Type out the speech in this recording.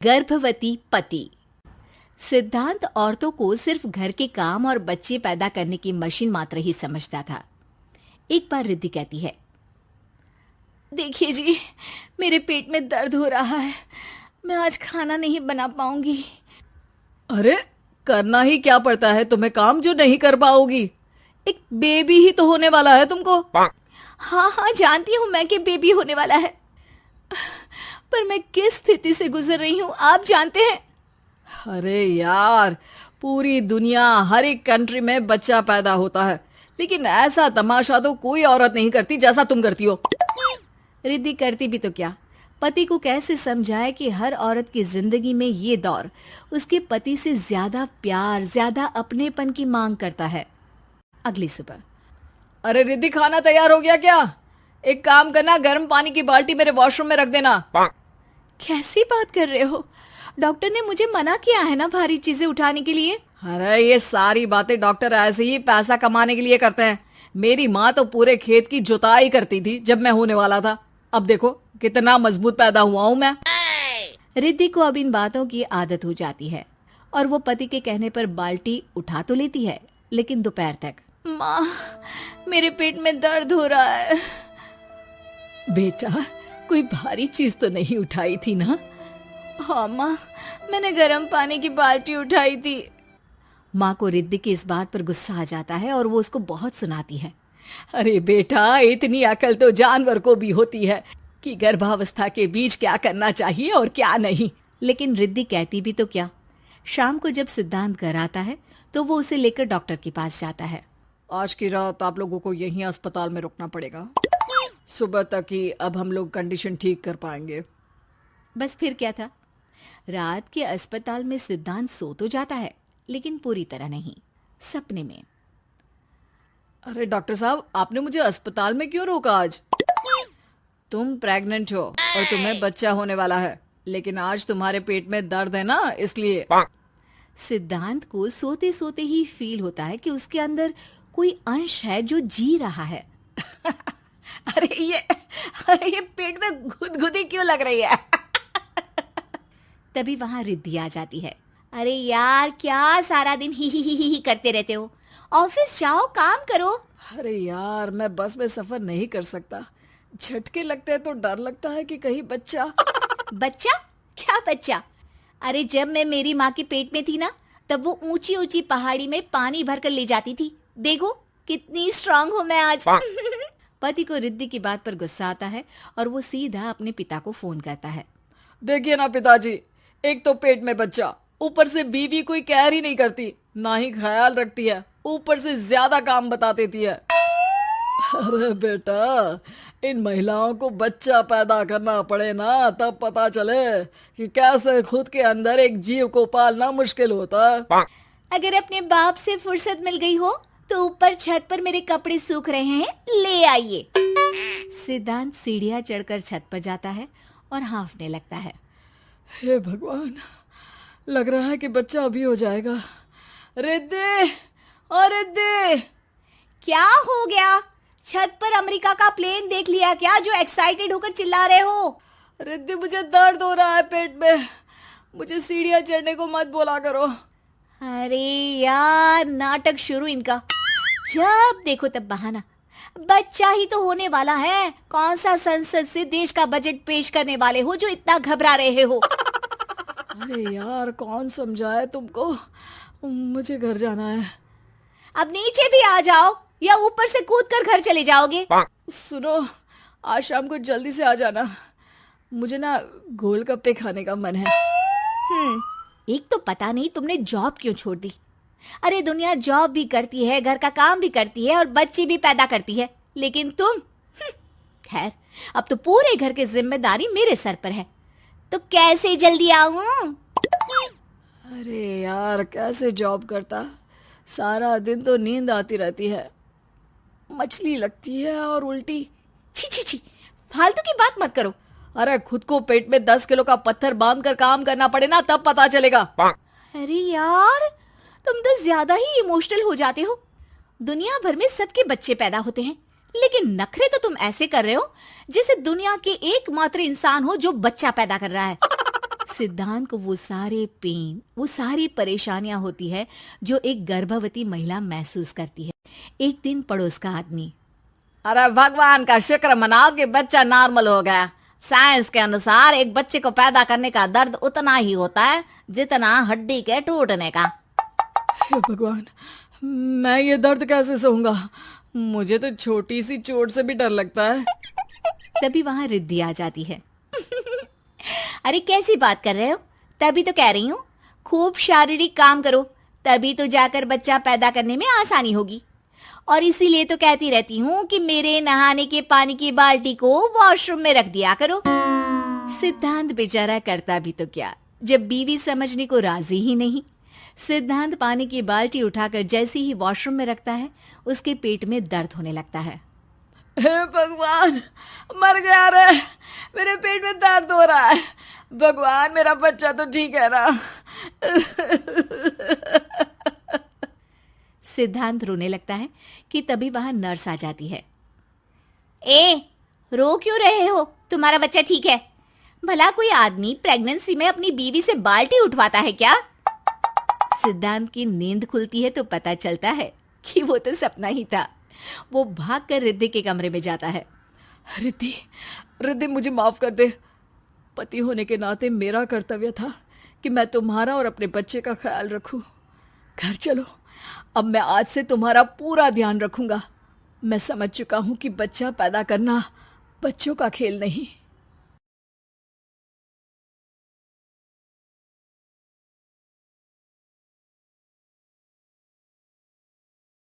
गर्भवती पति। सिद्धांत औरतों को सिर्फ घर के काम और बच्चे पैदा करने की मशीन मात्र ही समझता था। एक बार रिद्धि कहती है, देखिए जी, मेरे पेट में दर्द हो रहा है, मैं आज खाना नहीं बना पाऊंगी। अरे करना ही क्या पड़ता है तुम्हें काम जो नहीं कर पाओगी? एक बेबी ही तो होने वाला है तुमको। हाँ हाँ, जानती हूँ मैं कि बेबी होने वाला है, पर मैं किस स्थिति से गुजर रही हूँ आप जानते हैं। अरे यार, पूरी दुनिया हर एक कंट्री में बच्चा पैदा होता है, लेकिन ऐसा तमाशा तो कोई औरत नहीं करती जैसा तुम करती हो। रिद्धि करती भी तो क्या, पति को कैसे समझाए कि हर औरत की जिंदगी में ये दौर उसके पति से ज्यादा प्यार, ज्यादा अपनेपन की मांग करता है। अगली सुबह, अरे रिद्धि, खाना तैयार हो गया क्या? एक काम करना, गर्म पानी की बाल्टी मेरे वॉशरूम में रख देना। कैसी बात कर रहे हो? डॉक्टर ने मुझे मना किया है ना भारी चीजें उठाने के लिए। अरे ये सारी बातें डॉक्टर ऐसे ही पैसा कमाने के लिए करते हैं। मेरी माँ तो पूरे खेत की जुताई करती थी जब मैं होने वाला था। अब देखो कितना मजबूत पैदा हुआ हूँ मैं। रिद्धि को अब इन बातों की आदत हो जाती है और वो पति के कहने पर बाल्टी उठा तो लेती है, लेकिन दोपहर तक, माँ मेरे पेट में दर्द हो रहा है। बेटा, कोई भारी चीज तो नहीं उठाई थी ना? हाँ माँ, मैंने गर्म पानी की बाल्टी उठाई थी। माँ को रिद्धि की इस बात पर गुस्सा आ जाता है और वो उसको बहुत सुनाती है। अरे बेटा, इतनी अकल तो जानवर को भी होती है कि गर्भावस्था के बीच क्या करना चाहिए और क्या नहीं। लेकिन रिद्धि कहती भी तो क्या। शाम को जब सिद्धांत घर आता है तो वो उसे लेकर डॉक्टर के पास जाता है। आज की रात आप लोगों को यहीं अस्पताल में रुकना पड़ेगा, सुबह तक ही अब हम लोग कंडीशन ठीक कर पाएंगे। बस फिर क्या था, रात के अस्पताल में सिद्धांत सो तो जाता है, लेकिन पूरी तरह नहीं, सपने में। अरे डॉक्टर साहब, आपने मुझे अस्पताल में क्यों रोका आज? तुम प्रेग्नेंट हो और तुम्हें बच्चा होने वाला है, लेकिन आज तुम्हारे पेट में दर्द है ना, इसलिए। सिद्धांत को सोते सोते ही फील होता है कि उसके अंदर कोई अंश है जो जी रहा है। अरे ये पेट में गुदगुदी क्यों लग रही है? तभी वहां रिद्धि आ जाती है। अरे यार, क्या सारा दिन ही करते रहते हो, ऑफिस जाओ, काम करो। अरे यार, मैं बस में सफर नहीं कर सकता, झटके लगते हैं तो डर लगता है कि कहीं बच्चा। बच्चा? क्या बच्चा? अरे जब मैं मेरी माँ के पेट में थी ना, तब वो ऊंची ऊंची पहाड़ी में पानी भर कर ले जाती थी। देखो कितनी स्ट्रांग हूँ मैं आज। पति को रिद्धि की बात पर गुस्सा आता है और वो सीधा अपने पिता को फोन करता है। देखिए ना पिताजी, एक तो पेट में बच्चा, ऊपर से बीवी कोई कहर ही नहीं करती, ना ही ख्याल रखती है, ऊपर से ज्यादा काम बता देती है। अरे बेटा, इन महिलाओं को बच्चा पैदा करना पड़े ना, तब पता चले कि कैसे खुद के अंदर एक जीव को पालना मुश्किल होता है। अगर अपने बाप से फुर्सत मिल गई हो तो ऊपर छत पर मेरे कपड़े सूख रहे हैं, ले आइए। सिद्धांत सीढ़ियां चढ़कर छत पर जाता है और हाँफने लगता है। हे भगवान, लग रहा है कि बच्चा अभी हो जाएगा। रिद्धि, और रिद्धि, क्या हो गया? छत पर अमेरिका का प्लेन देख लिया क्या जो एक्साइटेड होकर चिल्ला रहे हो? रिद्धि, मुझे दर्द हो रहा है पेट में, मुझे सीढ़ियां चढ़ने को मत बोला करो। अरे यार, नाटक शुरू इनका, जब देखो तब बहाना। बच्चा ही तो होने वाला है, कौन सा संसद से देश का बजट पेश करने वाले हो जो इतना घबरा रहे हो? अरे यार, कौन समझाए तुमको, मुझे घर जाना है। अब नीचे भी आ जाओ या ऊपर से कूदकर घर चले जाओगे? सुनो, आज शाम को जल्दी से आ जाना, मुझे ना गोलगप्पे खाने का मन है। एक तो पता नहीं तुमने जॉब क्यों छोड़ दी। अरे दुनिया जॉब भी करती है, घर का काम भी करती है और बच्चे भी पैदा करती है, लेकिन तुम, खैर, अब तो पूरे घर की जिम्मेदारी मेरे सर पर है, तो कैसे जल्दी आऊं? अरे यार, कैसे जॉब करता, सारा दिन तो नींद आती रहती है, मछली लगती है और उल्टी। छी छी छी, फालतू की बात मत करो। अरे खुद को पेट में 10 किलो का पत्थर बांध कर काम करना पड़े ना, तब पता चलेगा। अरे यार, तुम तो ज्यादा ही इमोशनल हो जाते हो। दुनिया भर में सबके बच्चे पैदा होते हैं, लेकिन नखरे तो तुम ऐसे कर रहे हो जैसे दुनिया के एकमात्र इंसान हो जो बच्चा पैदा कर रहा है। सिद्धांत को वो सारे पेन, वो सारी परेशानियां होती है जो एक गर्भवती महिला महसूस करती है। एक दिन पड़ोस का आदमी, अरे भगवान का शुक्र मनाओ कि बच्चा नॉर्मल हो गया। साइंस के अनुसार एक बच्चे को पैदा करने का दर्द उतना ही होता है जितना हड्डी के टूटने का। हे भगवान, मैं ये दर्द कैसे सहूंगा? मुझे तो छोटी सी चोट से भी डर लगता है। तभी वहां रिद्धि आ जाती है। अरे कैसी बात कर रहे हो? तभी तो कह रही हूँ, खूब शारीरिक काम करो, तभी तो जाकर बच्चा पैदा करने में आसानी होगी। और इसीलिए तो कहती रहती हूँ कि मेरे नहाने के पानी की बाल्टी को वॉशरूम में रख दिया करो। सिद्धांत बेचारा करता भी तो क्या, जब बीवी समझने को राजी ही नहीं। सिद्धांत पानी की बाल्टी उठाकर जैसे ही वॉशरूम में रखता है, उसके पेट में दर्द होने लगता है। हे भगवान, मर गया रे, मेरे पेट में दर्द हो रहा है। भगवान, मेरा बच्चा तो ठीक है ना? सिद्धांत रोने लगता है कि तभी वहां नर्स आ जाती है। ए, रो क्यों रहे हो? तुम्हारा बच्चा ठीक है? भला कोई आदमी प्रेगनेंसी में अपनी बीवी से बाल्टी उठवाता है क्या? सिद्धांत की नींद खुलती है तो पता चलता है कि वो तो सपना ही था। वो भागकर रिद्धि के कमरे में जाता है। रिद्धि, रिद्धि, मुझे माफ कर दे। पति होने के नाते मेरा कर्तव्य था कि मैं तुम्हारा और अपने बच्चे का ख्याल रखूं। घर चलो, अब मैं आज से तुम्हारा पूरा ध्यान रखूंगा। मैं समझ चुका हूं कि बच्चा पैदा करना बच्चों का खेल नहीं,